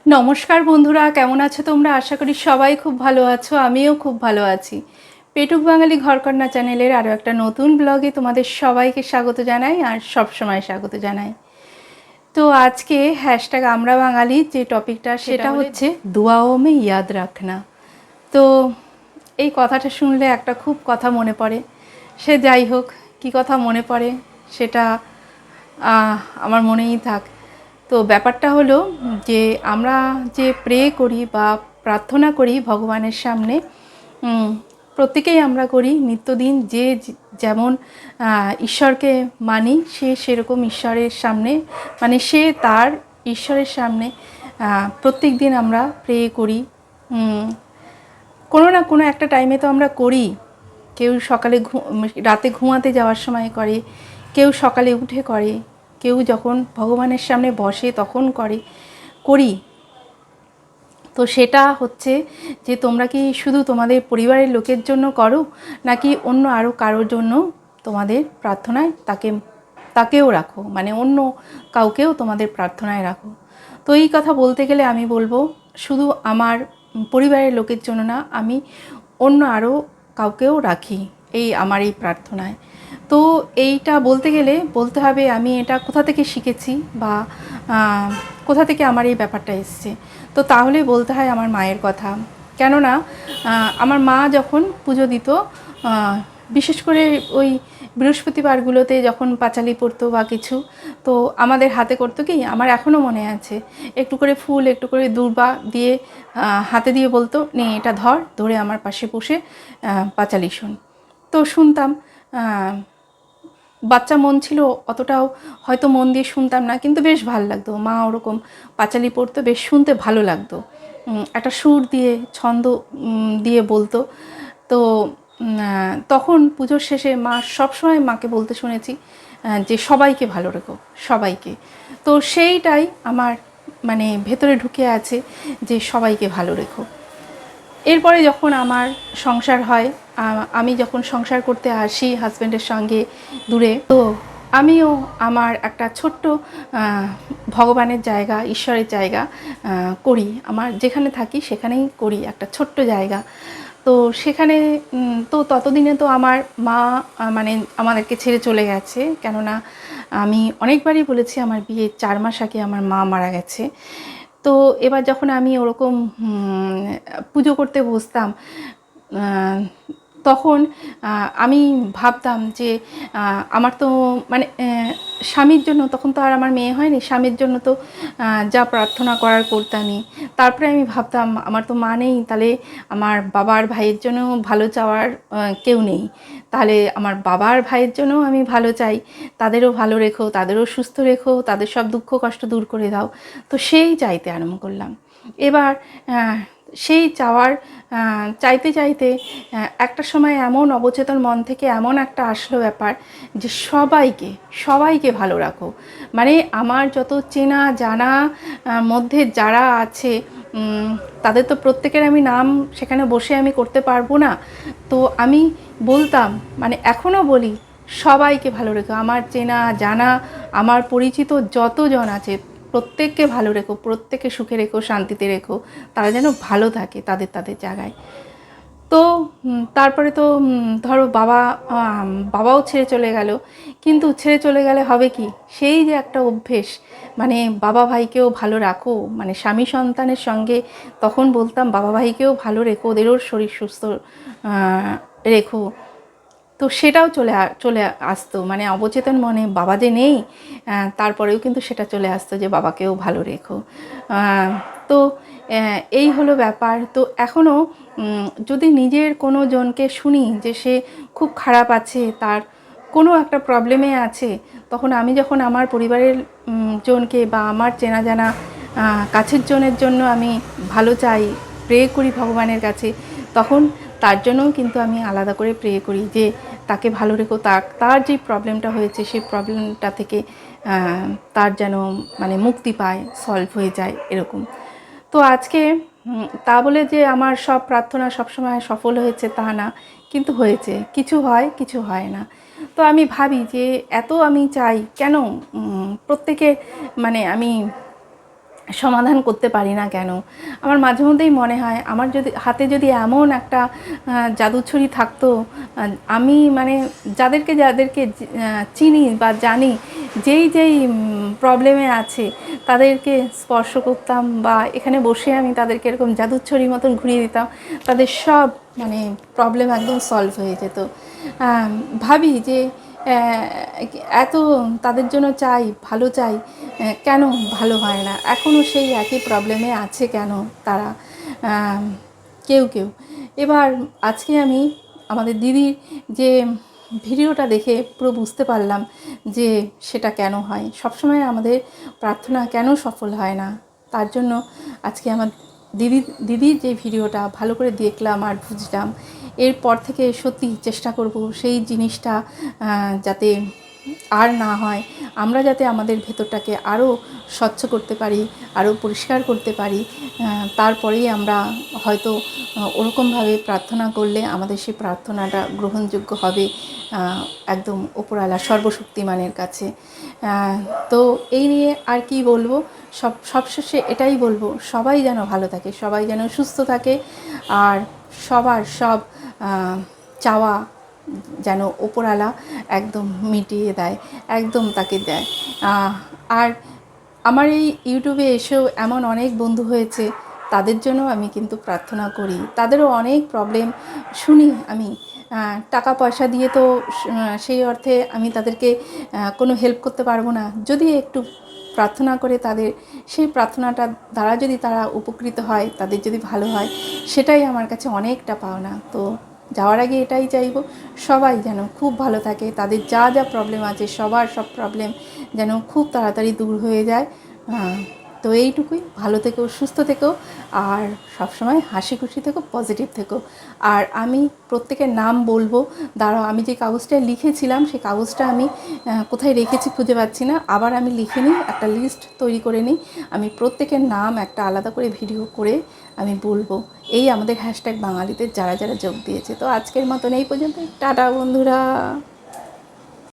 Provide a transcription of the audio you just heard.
নমস্কার বন্ধুরা, কেমন আছো তোমরা? আশা করি সবাই খুব ভালো আছো, আমিও খুব ভালো আছি। পেটুক বাঙালি ঘরকন্যা চ্যানেলের আরও একটা নতুন ব্লগে তোমাদের সবাইকে স্বাগত জানাই আর সবসময় স্বাগত জানাই। তো আজকে হ্যাশট্যাগ আমরা বাঙালি যে টপিকটা সেটা হচ্ছে দুয়াও মে ইয়াদ রাখনা। তো এই কথাটা শুনলে একটা খুব কথা মনে পড়ে। সে যাই হোক, কী কথা মনে পড়ে সেটা আমার মনেই থাক। তো ব্যাপারটা হলো যে আমরা যে প্রে করি বা প্রার্থনা করি ভগবানের সামনে, প্রত্যেকেই আমরা করি নিত্যদিন। যে যেমন ঈশ্বরকে মানি সে সেরকম ঈশ্বরের সামনে, মানে সে তার ঈশ্বরের সামনে প্রত্যেক দিন আমরা প্রে করি। কোনো না কোনো একটা টাইমে তো আমরা করি। কেউ সকালে রাতে ঘুমাতে যাওয়ার সময় করে, কেউ সকালে উঠে করে, কেউ যখন ভগবানের সামনে বসে তখন করি। তো সেটা হচ্ছে যে তোমরা কি শুধু তোমাদের পরিবারের লোকের জন্য করো, নাকি অন্য আরও কারোর জন্য তোমাদের প্রার্থনায় তাকেও রাখো, মানে অন্য কাউকেও তোমাদের প্রার্থনায় রাখো? তো এই কথা বলতে গেলে আমি বলবো শুধু আমার পরিবারের লোকের জন্য না, আমি অন্য আরও কাউকেও রাখি আমার এই প্রার্থনায়। তো এইটা বলতে গেলে বলতে হবে আমি এটা কোথা থেকে শিখেছি বা কোথা থেকে আমার এই ব্যাপারটা এসছে। তো তাহলে বলতে হয় আমার মায়ের কথা। কেননা আমার মা যখন পুজো দিত, বিশেষ করে ওই বৃহস্পতিবারগুলোতে যখন পাঁচালি পড়তো বা কিছু, তো আমাদের হাতে করতো কি, আমার এখনও মনে আছে, একটু করে ফুল একটু করে দূর্বা দিয়ে হাতে দিয়ে বলতো, নে এটা ধরে আমার পাশে বসে পাঁচালি শোন। তো শুনতাম। বাচ্চা মন ছিল, অতটাও হয়তো মন দিয়ে শুনতাম না, কিন্তু বেশ ভালো লাগতো। মা ওরকম পাঁচালি পড়তো, বেশ শুনতে ভালো লাগতো। একটা সুর দিয়ে ছন্দ দিয়ে বলতো। তো তখন পুজোর শেষে মা সবসময় মাকে বলতে শুনেছি যে সবাইকে ভালো রেখো, সবাইকে। তো সেইটাই আমার মানে ভেতরে ঢুকে আছে যে সবাইকে ভালো রেখো। এরপরে যখন আমার সংসার হয়, আমি যখন সংসার করতে আসি হাজব্যান্ডের সঙ্গে দূরে, তো আমিও আমার একটা ছোট্ট ভগবানের জায়গা, ঈশ্বরের জায়গা করি। আমার যেখানে থাকি সেখানেই করি একটা ছোট্ট জায়গা। তো সেখানে তো ততদিনে তো আমার মা মানে আমাদেরকে ছেড়ে চলে গেছে। কেননা আমি অনেকবারই বলেছি আমার বিয়ের 4 মাস আগে আমার মা মারা গেছে। তো এবার যখন আমি ওরকম পুজো করতে বসতাম, তখন আমি ভাবতাম যে আমার তো মানে স্বামীর জন্য, তখন তো আর আমার মেয়ে হয়নি, স্বামীর জন্য তো যা প্রার্থনা করার করতামই। তারপরে আমি ভাবতাম আমার তো মা নেই, তাহলে আমার বাবার ভাইয়ের জন্য ভালো চাওয়ার কেউ নেই। তাহলে আমার বাবার ভাইয়ের জন্যও আমি ভালো চাই, তাদেরও ভালো রেখো, তাদেরও সুস্থ রেখো, তাদের সব দুঃখ কষ্ট দূর করে দাও। তো সেই চাইতে আরম্ভ করলাম। এবার সেই চাইতে চাইতে একটা সময় এমন অবচেতন মন থেকে এমন একটা আসলো ব্যাপার যে সবাইকে ভালো রাখো। মানে আমার যত চেনা জানা মধ্যে যারা আছে, তাদের তো প্রত্যেকের আমি নাম সেখানে বসে আমি করতে পারবো না। তো আমি বলতাম, মানে এখনও বলি, সবাইকে ভালো রেখো। আমার চেনা জানা, আমার পরিচিত যতজন আছে প্রত্যেককে ভালো রেখো, প্রত্যেককে সুখে রেখো, শান্তিতে রেখো, তারা যেন ভালো থাকে তাদের জায়গায়। তো তারপরে তো ধরো বাবাও ছেড়ে চলে গেল। কিন্তু ছেড়ে চলে গেলে হবে কি, সেই যে একটা অভ্যেস, মানে বাবা ভাইকেও ভালো রাখো, মানে স্বামী সন্তানের সঙ্গে তখন বলতাম বাবা ভাইকেও ভালো রেখো, ওদেরও শরীর সুস্থ রেখো। তো সেটাও চলে আসতো, মানে অবচেতন মনে বাবা যে নেই, তারপরেও কিন্তু সেটা চলে আসতো যে বাবাকেও ভালো রেখো। তো এই হলো ব্যাপার। তো এখনও যদি নিজের কোনো জনকে শুনি যে সে খুব খারাপ আছে, তার কোনো একটা প্রবলেমে আছে, তখন আমি যখন আমার পরিবারের জনকে বা আমার চেনা জানা কাছের জনের জন্য আমি ভালো চাই, প্রে করি ভগবানের কাছে, তখন তার জন্যও কিন্তু আমি আলাদা করে প্রে করি যে তাকে ভালো রেখো, তার যে প্রবলেমটা হয়েছে সেই প্রবলেমটা থেকে তার যেন মানে মুক্তি পায়, সলভ হয়ে যায়, এরকম। তো আজকে তা বলে যে আমার সব প্রার্থনা সবসময় সফল হয়েছে তা না, কিন্তু হয়েছে, কিছু হয় কিছু হয় না। তো আমি ভাবি যে এত আমি চাই কেন প্রত্যেকে, মানে আমি সমাধান করতে পারি না কেন। আমার মাঝে মধ্যেই মনে হয় আমার যদি হাতে যদি এমন একটা জাদুছড়ি থাকতো, আমি মানে যাদেরকে চিনি বা জানি যেই প্রবলেমে আছে তাদেরকে স্পর্শ করতাম বা এখানে বসে আমি তাদেরকে এরকম জাদুছড়ির মতন ঘুরিয়ে দিতাম, তাদের সব মানে প্রবলেম একদম সলভ হয়ে যেত। ভাবি যে এত তাদের জন্য চাই, ভালো চাই, কেন ভালো হয় না? এখনও সেই একই প্রবলেমে আছে কেন তারা, কেউ। এবার আজকে আমি আমাদের দিদির যে ভিডিওটা দেখে পুরো বুঝতে পারলাম যে সেটা কেন হয়, সবসময় আমাদের প্রার্থনা কেন সফল হয় না। তার জন্য আজকে আমার দিদির যে ভিডিওটা ভালো করে দেখলাম আর বুঝলাম। এরপর থেকে সত্যি চেষ্টা করব সেই জিনিসটা যাতে আর না হয়, আমরা যাতে আমাদের ভেতরটাকে আরও স্বচ্ছ করতে পারি, আরও পরিষ্কার করতে পারি। তারপরেই আমরা হয়তো ওরকমভাবে প্রার্থনা করলে আমাদের সেই প্রার্থনাটা গ্রহণযোগ্য হবে একদম ওপরওয়ালা সর্বশক্তিমানের কাছে। তো এই নিয়ে আর কি বলবো, সবশেষে এটাই বলবো, সবাই যেন ভালো থাকে, সবাই যেন সুস্থ থাকে, আর সবার সব চাওয়া যেন ওপরওয়ালা একদম মিটিয়ে দেয়, একদম তাকে দেয়। আর আমার এই ইউটিউবে এসেও এমন অনেক বন্ধু হয়েছে, তাদের জন্য আমি কিন্তু প্রার্থনা করি। তাদেরও অনেক প্রবলেম শুনি আমি। টাকা পয়সা দিয়ে তো সেই অর্থে আমি তাদেরকে কোনো হেল্প করতে পারবো না। যদি একটু প্রার্থনা করে তাদের সেই প্রার্থনাটার দ্বারা যদি তারা উপকৃত হয়, তাদের যদি ভালো হয়, সেটাই আমার কাছে অনেকটা পাওনা। তো যাওয়ার আগে এটাই চাইবো, সবাই যেন খুব ভালো থাকে, তাদের যা প্রবলেম আছে সবার সব প্রবলেম যেন খুব তাড়াতাড়ি দূর হয়ে যায়। তো এইটুকুই, ভালো থেকো, সুস্থ থেকো, আর সবসময় হাসি খুশি থেকো, পজিটিভ থেকো। আর আমি প্রত্যেকের নাম বলবো, দাঁড়াও, আমি যে কাগজটা লিখেছিলাম সেই কাগজটা আমি কোথায় রেখেছি খুঁজে পাচ্ছি না, আবার আমি লিখে নিই, একটা লিস্ট তৈরি করে নিই, আমি প্রত্যেকের নাম একটা আলাদা করে ভিডিও করে আমি বলবো, এই আমাদের হ্যাশট্যাগ বাঙালিতে যারা যোগ দিয়েছে। তো আজকের মতন এই পর্যন্ত, টাটা বন্ধুরা।